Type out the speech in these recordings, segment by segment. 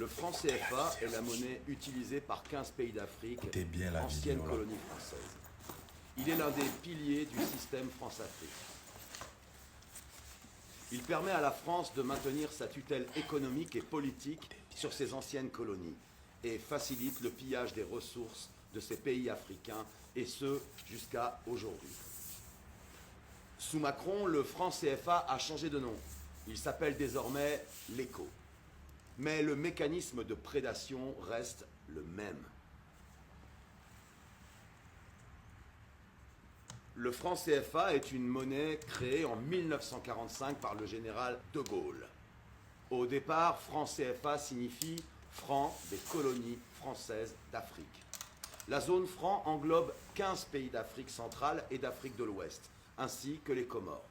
Le franc CFA est la monnaie utilisée par 15 pays d'Afrique, Écoutez bien la ancienne vidéo là. colonie française. Il est l'un des piliers du système France-Afrique. Il permet à la France de maintenir sa tutelle économique et politique sur ses anciennes colonies et facilite le pillage des ressources de ces pays africains, et ce, jusqu'à aujourd'hui. Sous Macron, le franc CFA a changé de nom. Il s'appelle désormais l'ECO. Mais le mécanisme de prédation reste le même. Le franc CFA est une monnaie créée en 1945 par le général de Gaulle. Au départ, franc CFA signifie franc des colonies françaises d'Afrique. La zone franc englobe 15 pays d'Afrique centrale et d'Afrique de l'Ouest, ainsi que les Comores.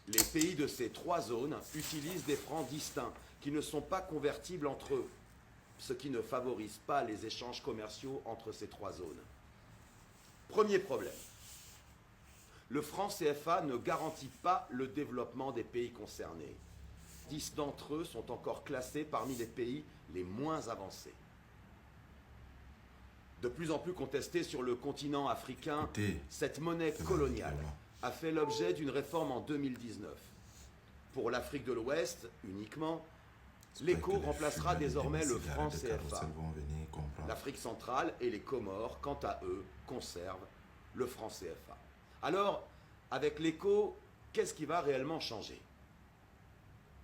Les pays de ces trois zones utilisent des francs distincts qui ne sont pas convertibles entre eux, ce qui ne favorise pas les échanges commerciaux entre ces trois zones. Premier problème. Le franc CFA ne garantit pas le développement des pays concernés. 10 d'entre eux sont encore classés parmi les pays les moins avancés. De plus en plus contestée sur le continent africain, Écoutez, cette monnaie c'est coloniale vraiment. a fait l'objet d'une réforme en 2019. Pour l'Afrique de l'Ouest uniquement, l'ECO J'espère que les remplacera fumeurs et les désormais le cigarettes franc de CFA. carrousel vont venir comprendre. L'Afrique centrale et les Comores, quant à eux, conservent le franc CFA. Alors, avec l'ECO, qu'est-ce qui va réellement changer?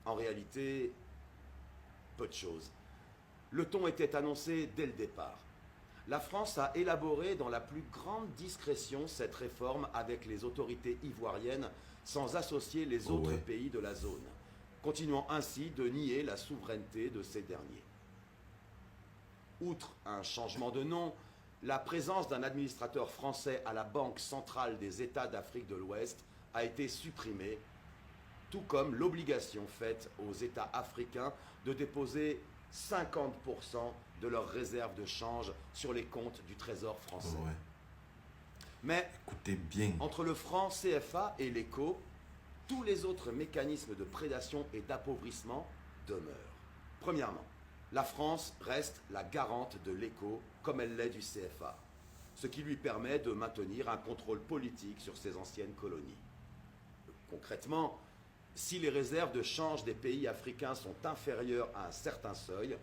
En réalité, peu de choses. Le ton était annoncé dès le départ. La France a élaboré dans la plus grande discrétion cette réforme avec les autorités ivoiriennes sans associer les autres Ouais. pays de la zone, continuant ainsi de nier la souveraineté de ces derniers. Outre un changement de nom, la présence d'un administrateur français à la Banque centrale des États d'Afrique de l'Ouest a été supprimée, tout comme l'obligation faite aux États africains de déposer 50% de leurs réserves de change sur les comptes du Trésor français. Ouais. Mais Écoutez bien. entre le franc CFA et l'ECO, tous les autres mécanismes de prédation et d'appauvrissement demeurent. Premièrement, la France reste la garante de l'ECO comme elle l'est du CFA, ce qui lui permet de maintenir un contrôle politique sur ses anciennes colonies. Concrètement, si les réserves de change des pays africains sont inférieures à un certain seuil,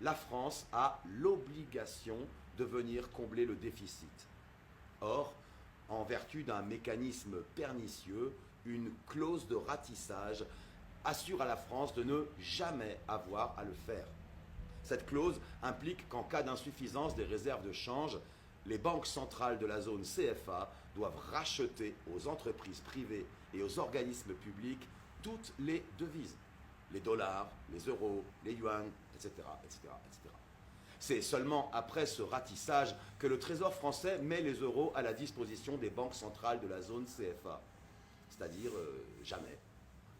la France a l'obligation de venir combler le déficit. Or, en vertu d'un mécanisme pernicieux, une clause de ratissage assure à la France de ne jamais avoir à le faire. Cette clause implique qu'en cas d'insuffisance des réserves de change, les banques centrales de la zone CFA doivent racheter aux entreprises privées et aux organismes publics toutes les devises. Les dollars, les euros, les yuans, etc. etc., etc. C'est seulement après ce ratissage que le Trésor français met les euros à la disposition des banques centrales de la zone CFA. C'est-à-dire jamais.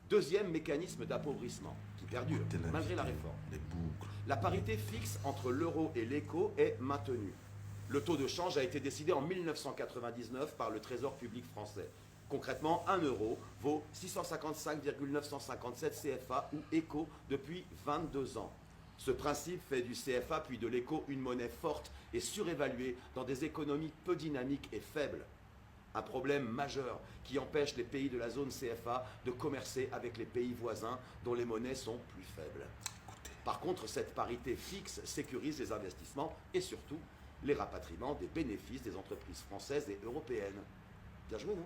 Deuxième mécanisme d'appauvrissement, qui perdure, Écoutez la malgré la vidéo, réforme. Les boucles. La parité fixe entre l'euro et l'ECO est maintenue. Le taux de change a été décidé en 1999 par le Trésor public français. Concrètement, 1 euro vaut 655,957 CFA ou ECO depuis 22 ans. Ce principe fait du CFA puis de l'ECO une monnaie forte et surévaluée dans des économies peu dynamiques et faibles. Un problème majeur qui empêche les pays de la zone CFA de commercer avec les pays voisins dont les monnaies sont plus faibles. Écoutez. Par contre, cette parité fixe sécurise les investissements et surtout les rapatriements des bénéfices des entreprises françaises et européennes. Bien joué, non?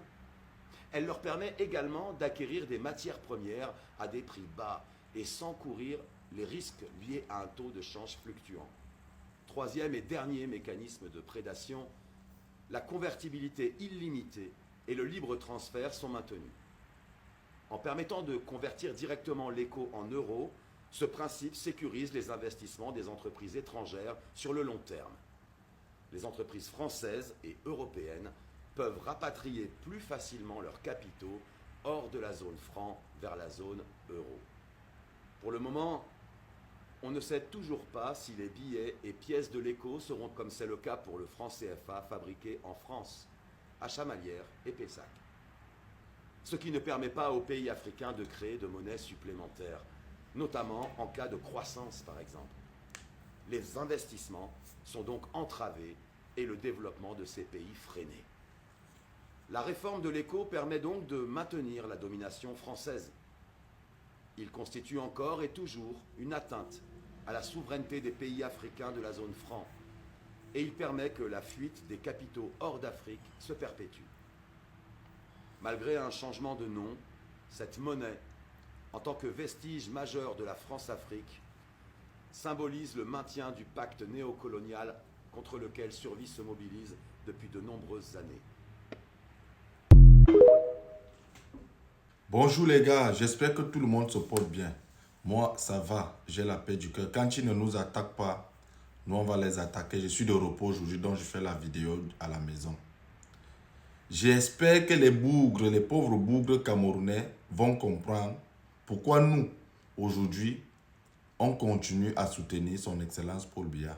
Elle leur permet également d'acquérir des matières premières à des prix bas et sans courir les risques liés à un taux de change fluctuant. Troisième et dernier mécanisme de prédation, la convertibilité illimitée et le libre transfert sont maintenus. En permettant de convertir directement l'ECO en euros, ce principe sécurise les investissements des entreprises étrangères sur le long terme. Les entreprises françaises et européennes peuvent rapatrier plus facilement leurs capitaux hors de la zone franc vers la zone euro. Pour le moment, on ne sait toujours pas si les billets et pièces de l'ECO seront, comme c'est le cas pour le franc CFA, fabriqués en France, à Chamalières et Pessac. Ce qui ne permet pas aux pays africains de créer de monnaie supplémentaire. notamment en cas de croissance par exemple. Les investissements sont donc entravés et le développement de ces pays freiné. La réforme de l'éco permet donc de maintenir la domination française. Il constitue encore et toujours une atteinte à la souveraineté des pays africains de la zone franc. Et il permet que la fuite des capitaux hors d'Afrique se perpétue. Malgré un changement de nom, cette monnaie, en tant que vestige majeur de la France-Afrique, symbolise le maintien du pacte néocolonial contre lequel Survie se mobilise depuis de nombreuses années. Bonjour les gars, j'espère que tout le monde se porte bien. Moi, ça va, j'ai la paix du cœur. Quand ils ne nous attaquent pas, nous on va les attaquer. Je suis de repos aujourd'hui, donc je fais la vidéo à la maison. J'espère que les bougres, les pauvres bougres camerounais vont comprendre pourquoi nous, aujourd'hui, on continue à soutenir son Excellence Paul Biya.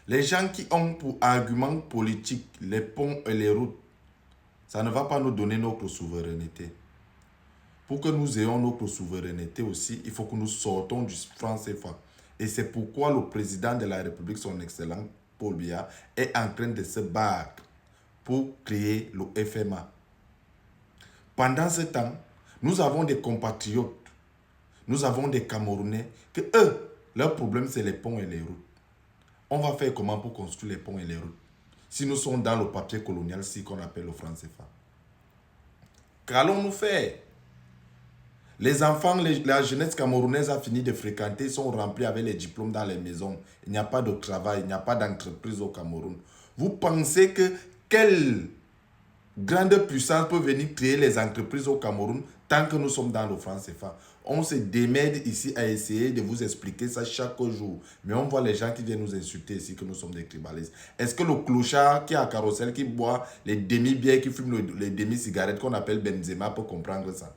Les gens qui ont pour argument politique les ponts et les routes, ça ne va pas nous donner notre souveraineté. Pour que nous ayons notre souveraineté aussi, il faut que nous sortons du franc CFA. Et c'est pourquoi le président de la République, son Excellence Paul Biya, est en train de se battre pour créer le FMA. Pendant ce temps, nous avons des compatriotes, nous avons des Camerounais, que eux, leur problème c'est les ponts et les routes. On va faire comment pour construire les ponts et les routes si nous sommes dans le papier colonial, si qu'on appelle le franc CFA? Qu'allons-nous faire? Les enfants, la jeunesse camerounaise a fini de fréquenter, sont remplis avec les diplômes dans les maisons. Il n'y a pas de travail, il n'y a pas d'entreprise au Cameroun. Vous pensez que quelle grande puissance peut venir créer les entreprises au Cameroun tant que nous sommes dans le franc CFA? On se démerde ici à essayer de vous expliquer ça chaque jour. Mais on voit les gens qui viennent nous insulter ici que nous sommes des tribalistes. Est-ce que le clochard qui est à Carrousel, qui boit les demi-bières, qui fume les demi-cigarettes qu'on appelle Benzema peut comprendre ça?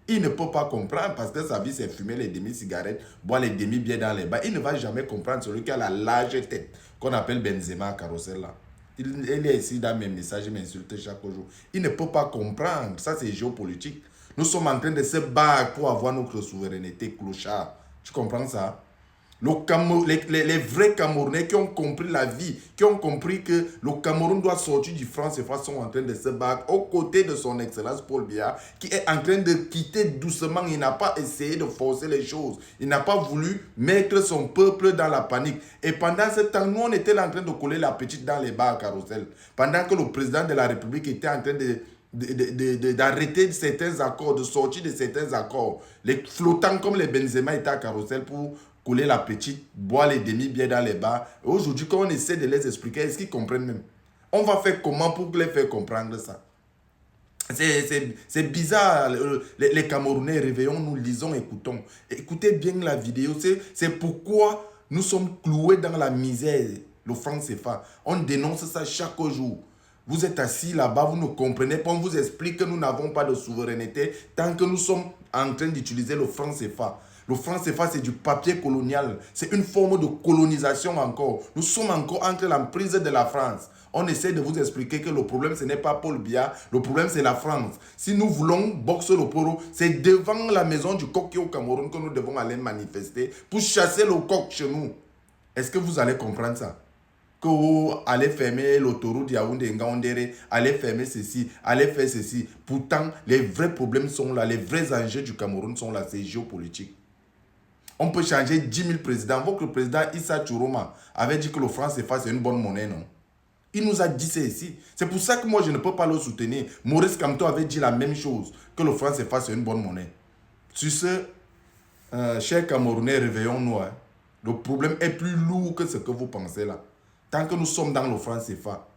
Il ne peut pas comprendre parce que sa vie c'est fumer les demi-cigarettes, boire les demi-bières dans les bars. Il ne va jamais comprendre celui qui a la large tête qu'on appelle Benzema à Carrousel là. Il est ici dans mes messages, il m'insulte chaque jour. Il ne peut pas comprendre. Ça c'est géopolitique. Nous sommes en train de se battre pour avoir notre souveraineté, clochard. Tu comprends ça? Les vrais Camerounais qui ont compris la vie, qui ont compris que le Cameroun doit sortir du franc CFA sont en train de se battre aux côtés de son Excellence Paul Biya qui est en train de quitter doucement. Il n'a pas essayé de forcer les choses. Il n'a pas voulu mettre son peuple dans la panique. Et pendant ce temps, nous on était là en train de coller la petite dans les bars à Carrousel. Pendant que le président de la République était en train d'arrêter certains accords, de sortir de certains accords. Les flottants comme les Benzema étaient à Carrousel pour couler la petite, boire les demi-bières dans les bars. Et aujourd'hui, quand on essaie de les expliquer, est-ce qu'ils comprennent même? On va faire comment pour les faire comprendre ça? C'est bizarre. Les Camerounais, réveillons-nous, lisons, écoutons. Écoutez bien la vidéo. C'est pourquoi nous sommes cloués dans la misère, le franc CFA. On dénonce ça chaque jour. Vous êtes assis là-bas, vous ne comprenez pas, on vous explique que nous n'avons pas de souveraineté tant que nous sommes en train d'utiliser le franc CFA. Le franc CFA, c'est du papier colonial. C'est une forme de colonisation encore. Nous sommes encore entre l'emprise de la France. On essaie de vous expliquer que le problème, ce n'est pas Paul Biya, le problème, c'est la France. Si nous voulons boxer le poro, c'est devant la maison du coq qui est au Cameroun que nous devons aller manifester pour chasser le coq chez nous. Est-ce que vous allez comprendre ça? Que vous allez fermer l'autoroute Yaoundé-Ngaoundéré, allez fermer ceci, allez faire ceci. Pourtant, les vrais problèmes sont là, les vrais enjeux du Cameroun sont là, c'est géopolitique. On peut changer 10 000 présidents. Votre président Issa Churoma avait dit que le franc CFA c'est une bonne monnaie, non? Il nous a dit ça ici. C'est pour ça que moi je ne peux pas le soutenir. Maurice Kamto avait dit la même chose, que le franc CFA c'est une bonne monnaie. Sur ce, chers Camerounais, réveillons-nous. Hein. Le problème est plus lourd que ce que vous pensez là. Tant que nous sommes dans le franc CFA,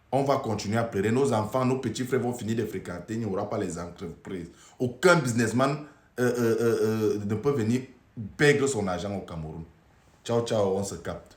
on va continuer à pleurer. Nos enfants, nos petits frères vont finir de fréquenter. Il n'y aura pas les entreprises. Aucun businessman ne peut venir perdre son argent au Cameroun. Ciao, ciao, on se capte.